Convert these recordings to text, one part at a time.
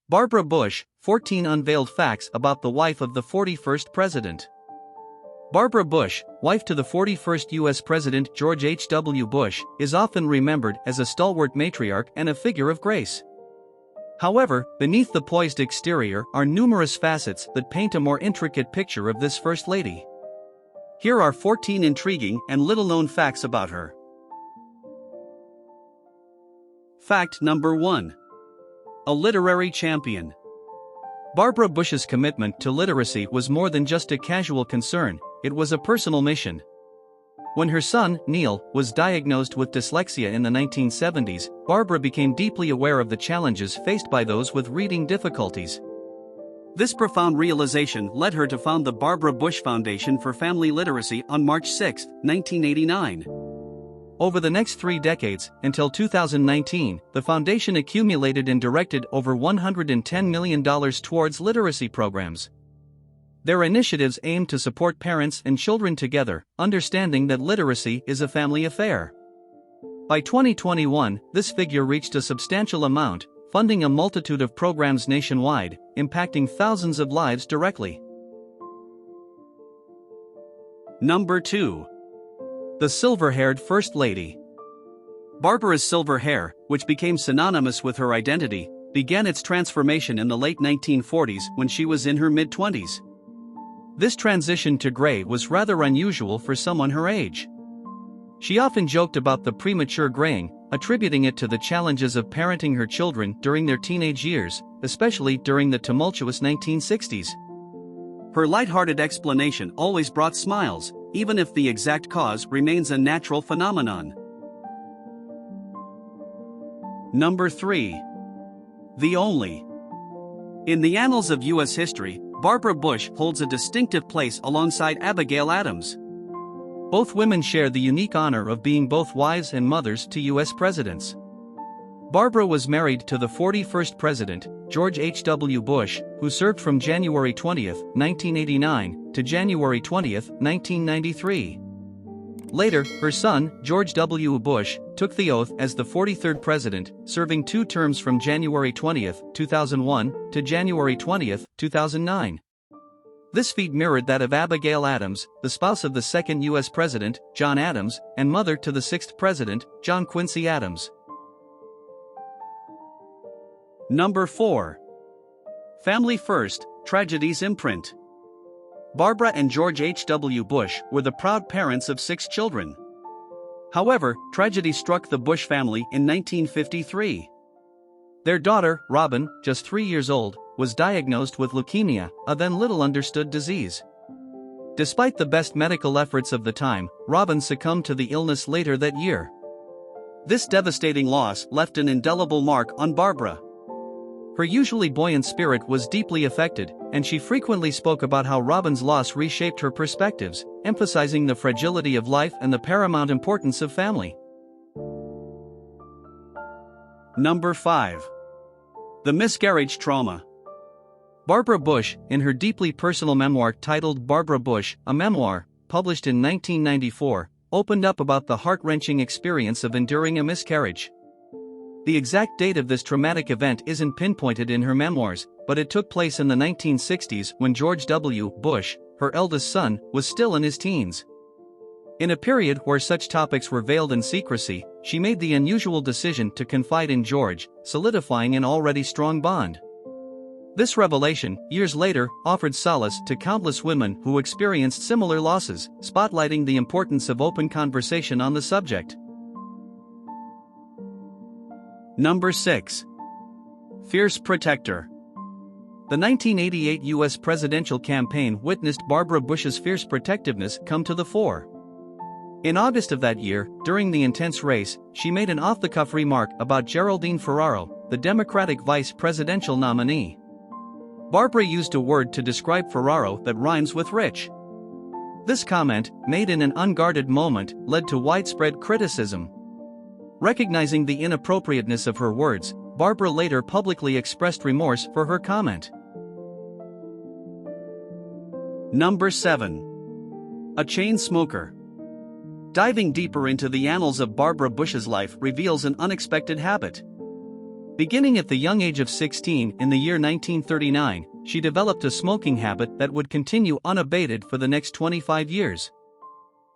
Barbara Bush, 14 Unveiled Facts About the Wife of the 41st President. Barbara Bush, wife to the 41st U.S. President George H.W. Bush, is often remembered as a stalwart matriarch and a figure of grace. However, beneath the poised exterior are numerous facets that paint a more intricate picture of this First Lady. Here are 14 intriguing and little-known facts about her. Fact number 1. A literary champion. Barbara Bush's commitment to literacy was more than just a casual concern, it was a personal mission. When her son, Neil, was diagnosed with dyslexia in the 1970s, Barbara became deeply aware of the challenges faced by those with reading difficulties. This profound realization led her to found the Barbara Bush Foundation for Family Literacy on March 6, 1989. Over the next 3 decades, until 2019, the foundation accumulated and directed over $110 million towards literacy programs. Their initiatives aim to support parents and children together, understanding that literacy is a family affair. By 2021, this figure reached a substantial amount, funding a multitude of programs nationwide, impacting thousands of lives directly. Number 2. The silver-haired First Lady. Barbara's silver hair, which became synonymous with her identity, began its transformation in the late 1940s when she was in her mid-20s. This transition to gray was rather unusual for someone her age. She often joked about the premature graying, attributing it to the challenges of parenting her children during their teenage years, especially during the tumultuous 1960s. Her lighthearted explanation always brought smiles, even if the exact cause remains a natural phenomenon. Number 3. The Only. In the annals of U.S. history, Barbara Bush holds a distinctive place alongside Abigail Adams. Both women share the unique honor of being both wives and mothers to U.S. presidents. Barbara was married to the 41st President, George H.W. Bush, who served from January 20, 1989, to January 20, 1993. Later, her son, George W. Bush, took the oath as the 43rd President, serving 2 terms from January 20, 2001, to January 20, 2009. This feat mirrored that of Abigail Adams, the spouse of the 2nd U.S. President, John Adams, and mother to the 6th President, John Quincy Adams. Number 4. Family First, Tragedies imprint. Barbara and George H.W. Bush were the proud parents of 6 children. However, tragedy struck the Bush family in 1953. Their daughter, Robin, just 3 years old, was diagnosed with leukemia, a then little understood disease. Despite the best medical efforts of the time, Robin succumbed to the illness later that year. This devastating loss left an indelible mark on Barbara. Her usually buoyant spirit was deeply affected, and she frequently spoke about how Robin's loss reshaped her perspectives, emphasizing the fragility of life and the paramount importance of family. Number 5. The miscarriage trauma. Barbara Bush, in her deeply personal memoir titled Barbara Bush, a Memoir, published in 1994, opened up about the heart-wrenching experience of enduring a miscarriage. The exact date of this traumatic event isn't pinpointed in her memoirs, but it took place in the 1960s when George W. Bush, her eldest son, was still in his teens. In a period where such topics were veiled in secrecy, she made the unusual decision to confide in George, solidifying an already strong bond. This revelation, years later, offered solace to countless women who experienced similar losses, spotlighting the importance of open conversation on the subject. Number 6. Fierce Protector. The 1988 U.S. presidential campaign witnessed Barbara Bush's fierce protectiveness come to the fore. In August of that year, during the intense race, she made an off-the-cuff remark about Geraldine Ferraro, the Democratic vice presidential nominee. Barbara used a word to describe Ferraro that rhymes with rich. This comment, made in an unguarded moment, led to widespread criticism. Recognizing the inappropriateness of her words, Barbara later publicly expressed remorse for her comment. Number 7. A chain smoker. Diving deeper into the annals of Barbara Bush's life reveals an unexpected habit. Beginning at the young age of 16 in the year 1939, she developed a smoking habit that would continue unabated for the next 25 years.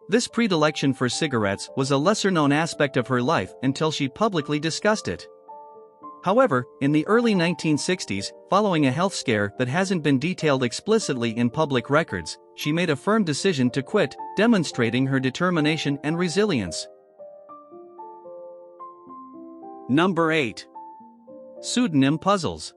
This predilection for cigarettes was a lesser-known aspect of her life until she publicly discussed it. However, in the early 1960s, following a health scare that hasn't been detailed explicitly in public records, she made a firm decision to quit, demonstrating her determination and resilience. Number 8. Pseudonym puzzles.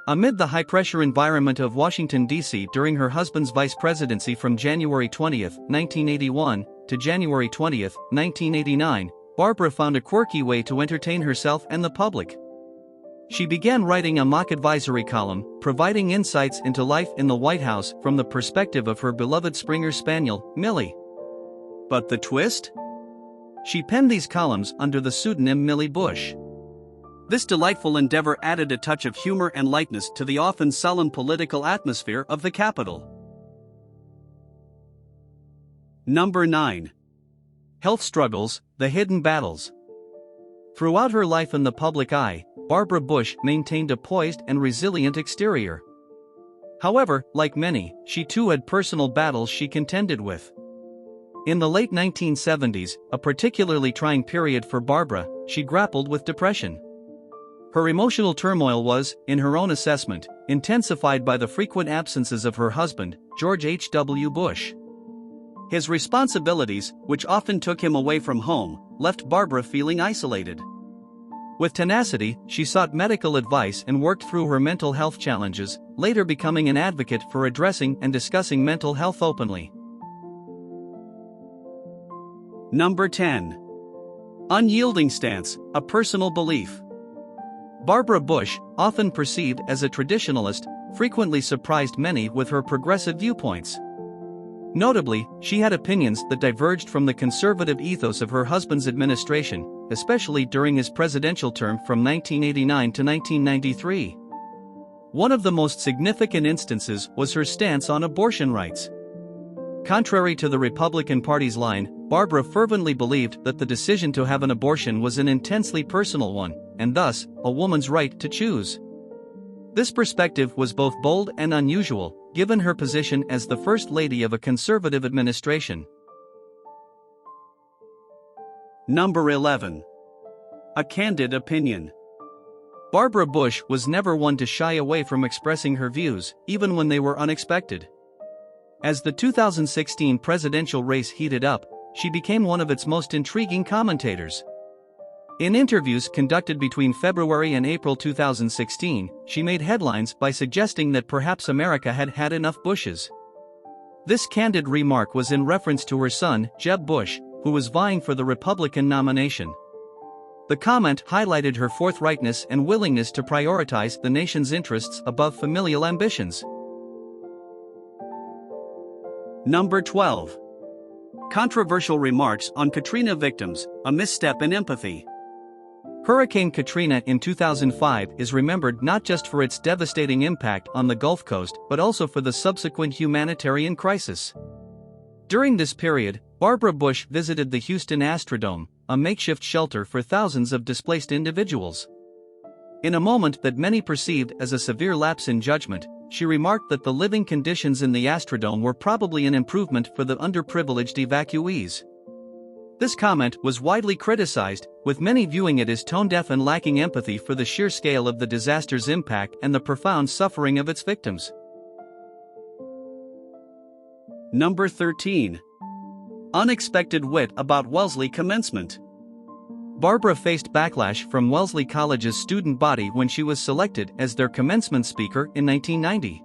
Amid the high-pressure environment of Washington, D.C. during her husband's vice presidency from January 20, 1981, to January 20, 1989, Barbara found a quirky way to entertain herself and the public. She began writing a mock advisory column, providing insights into life in the White House from the perspective of her beloved Springer Spaniel, Millie. But the twist? She penned these columns under the pseudonym Millie Bush. This delightful endeavor added a touch of humor and lightness to the often sullen political atmosphere of the Capitol. Number 9. Health struggles, the hidden battles. Throughout her life in the public eye, Barbara Bush maintained a poised and resilient exterior. However, like many, she too had personal battles she contended with. In the late 1970s, a particularly trying period for Barbara, she grappled with depression. Her emotional turmoil was, in her own assessment, intensified by the frequent absences of her husband, George H.W. Bush. His responsibilities, which often took him away from home, left Barbara feeling isolated. With tenacity, she sought medical advice and worked through her mental health challenges, later becoming an advocate for addressing and discussing mental health openly. Number 10. Unyielding stance, a personal belief. Barbara Bush, often perceived as a traditionalist, frequently surprised many with her progressive viewpoints. Notably, she had opinions that diverged from the conservative ethos of her husband's administration, especially during his presidential term from 1989 to 1993. One of the most significant instances was her stance on abortion rights. Contrary to the Republican Party's line, Barbara fervently believed that the decision to have an abortion was an intensely personal one, and thus, a woman's right to choose. This perspective was both bold and unusual, given her position as the First Lady of a conservative administration. Number 11. A candid opinion. Barbara Bush was never one to shy away from expressing her views, even when they were unexpected. As the 2016 presidential race heated up, she became one of its most intriguing commentators. In interviews conducted between February and April 2016, she made headlines by suggesting that perhaps America had had enough Bushes. This candid remark was in reference to her son, Jeb Bush, who was vying for the Republican nomination. The comment highlighted her forthrightness and willingness to prioritize the nation's interests above familial ambitions. Number 12. Controversial remarks on Katrina victims, a misstep in empathy. Hurricane Katrina in 2005 is remembered not just for its devastating impact on the Gulf Coast but also for the subsequent humanitarian crisis. During this period, Barbara Bush visited the Houston Astrodome, a makeshift shelter for thousands of displaced individuals. In a moment that many perceived as a severe lapse in judgment, she remarked that the living conditions in the Astrodome were probably an improvement for the underprivileged evacuees. This comment was widely criticized, with many viewing it as tone-deaf and lacking empathy for the sheer scale of the disaster's impact and the profound suffering of its victims. Number 13. Unexpected wit about Wellesley commencement. Barbara faced backlash from Wellesley College's student body when she was selected as their commencement speaker in 1990.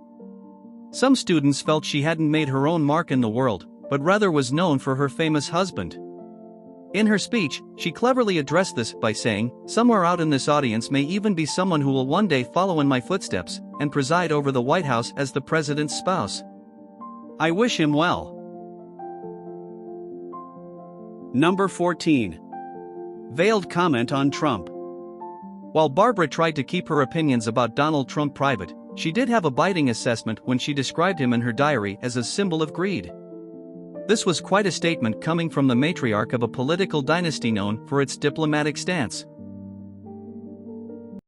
Some students felt she hadn't made her own mark in the world, but rather was known for her famous husband. In her speech, she cleverly addressed this by saying, "Somewhere out in this audience may even be someone who will one day follow in my footsteps and preside over the White House as the president's spouse. I wish him well." Number 14. Veiled comment on Trump. While Barbara tried to keep her opinions about Donald Trump private, she did have a biting assessment when she described him in her diary as a symbol of greed. This was quite a statement coming from the matriarch of a political dynasty known for its diplomatic stance.